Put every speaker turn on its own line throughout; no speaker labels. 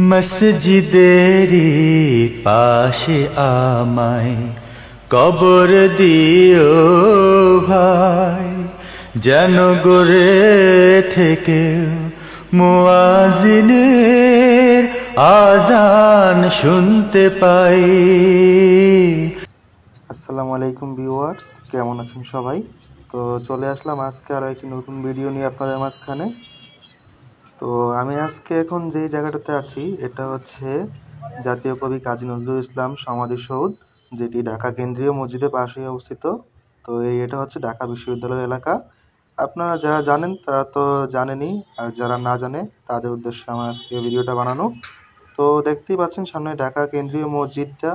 মসজিদেরি পাশে আমায় কবর দিও ভাই, যেন গড়ে থেকে মুয়াজ্জিনের আজান শুনতে পাই।
আসসালামু আলাইকুম ভিউয়ার্স, কেমন আছেন সবাই? তো চলে আসলাম আজকে আরও একটি নতুন ভিডিও নিয়ে আপনাদের মাঝখানে। তো আমি আজকে এখন যে জায়গাটাতে আছি এটা হচ্ছে জাতীয় কবি কাজী নজরুল ইসলাম সমাধিসৌধ, যেটি ঢাকা কেন্দ্রীয় মসজিদের পাশে অবস্থিত। তো এটা হচ্ছে ঢাকা বিশ্ববিদ্যালয় এলাকা। আপনারা যারা জানেন তারা তো জানেনই, আর যারা না জানে তাদের উদ্দেশ্যে আমার আজকে ভিডিওটা বানানো। তো দেখতেই পাচ্ছেন সামনে ঢাকা কেন্দ্রীয় মসজিদটা,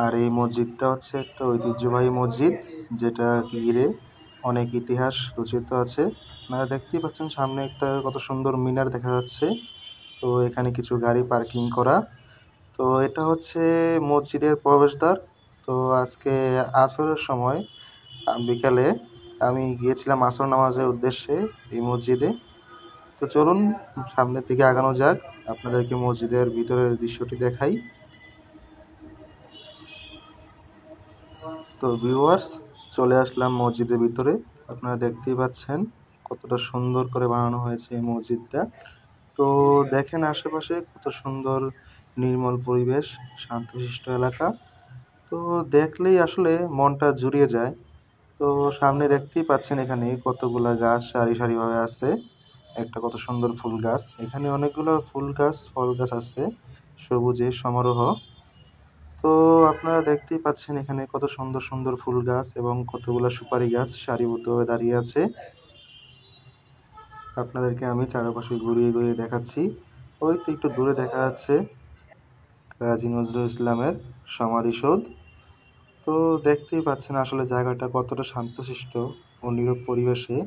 আর এই মসজিদটা হচ্ছে একটা ঐতিহ্যবাহী মসজিদ, যেটা ঘিরে অনেক ইতিহাস রচিত আছে। আপনারা দেখতেই পাচ্ছেন সামনে একটা কত সুন্দর মিনার দেখা যাচ্ছে। তো এখানে কিছু গাড়ি পার্কিং করা। তো এটা হচ্ছে মসজিদের প্রবেশদ্বার। তো আজকে আসরের সময় বিকালে আমি গিয়েছিলাম আসর নামাজের উদ্দেশ্যে এই মসজিদে। তো চলুন সামনের দিকে আগানো যাক, আপনাদেরকে মসজিদের ভিতরের দৃশ্যটি দেখাই। তো ভিউয়ার্স, চলে আসলাম মসজিদের ভিতরে। আপনারা দেখতেই পাচ্ছেন কতটা সুন্দর করে বানানো হয়েছে এই মসজিদটা। তো দেখেন আশেপাশে কত সুন্দর নির্মল পরিবেশ, শান্তশিষ্ট এলাকা। তো দেখলেই আসলে মনটা জুড়িয়ে যায়। তো সামনে দেখতেই পাচ্ছেন এখানে কতগুলা গাছ সারি সারিভাবে আছে। একটা কত সুন্দর ফুল গাছ, এখানে অনেকগুলো ফুল গাছ ফল গাছ আছে, সবুজে সমারোহ। তো আপনারা দেখতেই পাচ্ছেন এখানে কত সুন্দর সুন্দর ফুল গাছ এবং কতগুলো সুপারি গাছ সারিবদ্ধভাবে দাঁড়িয়ে আছে। আপনাদেরকে আমি চারপাশে ঘুরিয়ে ঘুরিয়ে দেখাচ্ছি। ওই তো একটু দূরে দেখা যাচ্ছে কাজী নজরুল ইসলামের সমাধিসৌধ। তো দেখতেই পাচ্ছেন আসলে জায়গাটা কতটা শান্তশিষ্ট ও নীরব পরিবেশে।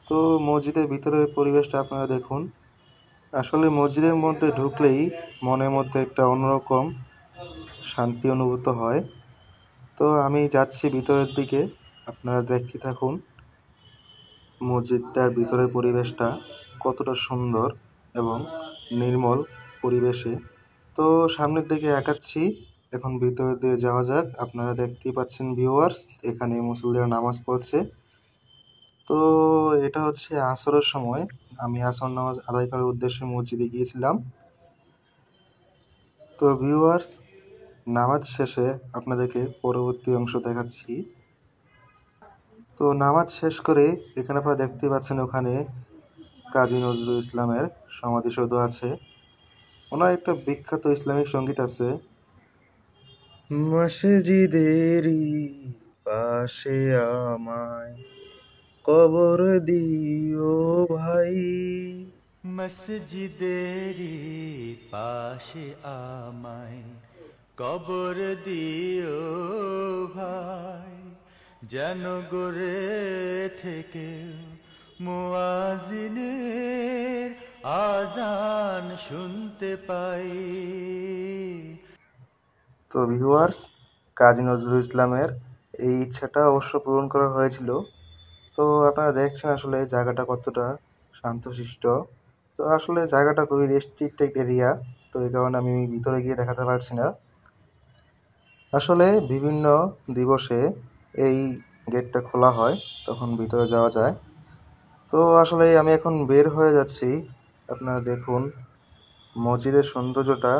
তো মসজিদের ভিতরের পরিবেশটা আপনারা দেখুন। আসলে মসজিদের মধ্যে ঢুকলেই মনের মধ্যে একটা অন্যরকম শান্তি অনুভূত হয়। তো আমি যাচ্ছি ভিতরের দিকে, আপনারা দেখতে থাকুন মসজিদটার ভিতরের পরিবেশটা কতটা সুন্দর এবং নির্মল পরিবেশে। তো সামনের দিকে এগাচ্ছি, এখন ভিতরের দিকে যাওয়া যাক। আপনারা দেখতেই পাচ্ছেন ভিউয়ার্স, এখানে মুসল্লিরা নামাজ পড়ছে। তো এটা হচ্ছে আসরের সময়, আমি আসর নামাজ আদায় করার উদ্দেশ্যে মসজিদে গিয়েছিলাম। তো ভিউয়ার্স, নামাজ শেষে আপনাদেরকে পরবর্তী অংশ দেখাচ্ছি। তো নামাজ শেষ করে এখানে আপনারা দেখতেই পাচ্ছেন ওখানে কাজী নজরুল ইসলামের সমাধিসৌধ আছে। ওনার একটা বিখ্যাত ইসলামিক সঙ্গীত আছে, মসজিদেরই পাশে আমায় কবর দিও ভাই।
মসজিদেরি পাশে আমায় কবর দিও ভাই, যেন গড়ে থেকে মুয়াজ্জিনের আজান শুনতে পাই।
তো ভিউয়ার্স, কাজী নজরুল ইসলামের এই ইচ্ছাটা অবশ্য পূরণ করা হয়েছিল। তো আপনারা দেখছেন আসলে জায়গাটা কতটা শান্তশিষ্ট। তো আসলে জায়গাটা খুবই রেস্ট্রিক্টেড এরিয়া, তো এই কারণে আমি ভিতরে গিয়ে দেখাতে পারছি না। আসলে বিভিন্ন দিবসে এই গেটটা খোলা হয়, তখন ভিতরে যাওয়া যায়। তো আসলে আমি এখন বের হয়ে যাচ্ছি। আপনারা দেখুন মসজিদের সৌন্দর্যটা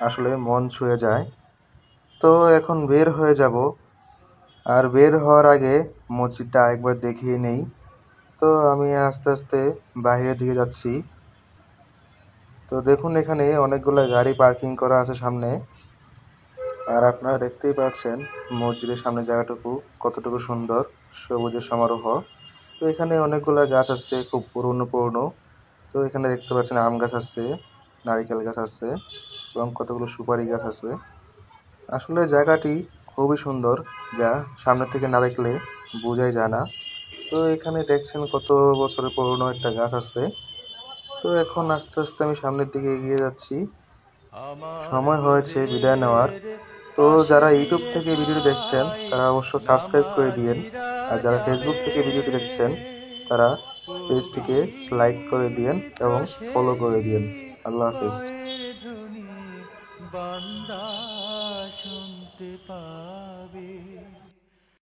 আসলে মন ছুঁয়ে যায়। তো এখন বের হয়ে যাব, আর বের হওয়ার আগে মসজিদটা একবার দেখিয়ে নেই। তো আমি আস্তে আস্তে বাইরের দিকে যাচ্ছি। তো দেখুন এখানে অনেকগুলো গাড়ি পার্কিং করা আছে সামনে, আর আপনারা দেখতেই পাচ্ছেন মসজিদের সামনে জায়গাটুকু কতটুকু সুন্দর, সবুজের সমারোহ। তো এখানে অনেকগুলো গাছ আছে, খুব পুরনো পুরনো। তো এখানে দেখতে পাচ্ছেন আম গাছ আছে, নারিকেল গাছ আছে এবং কতগুলো সুপারি গাছ আছে। আসলে জায়গাটি খুবই সুন্দর, যা সামনে থেকে না দেখলে বোঝাই যায় না। তো এখানে দেখছেন কত বছরের পুরনো একটা গাছ আছে। তো এখন আস্তে আস্তে আমি সামনের দিকে এগিয়ে যাচ্ছি। সময় হয়েছে বিদায় নেওয়ার। তো যারা ইউটিউব থেকে ভিডিওটি দেখছেন তারা অবশ্য সাবস্ক্রাইব করে দিয়েন, আর যারা ফেসবুক থেকে ভিডিওটি দেখছেন তারা পেজটিকে লাইক করে দিয়েন এবং ফলো করে দিয়েন। আল্লাহ হাফিজ।
পায়ের ধ্বনি বান্দা শুনতে পাবে।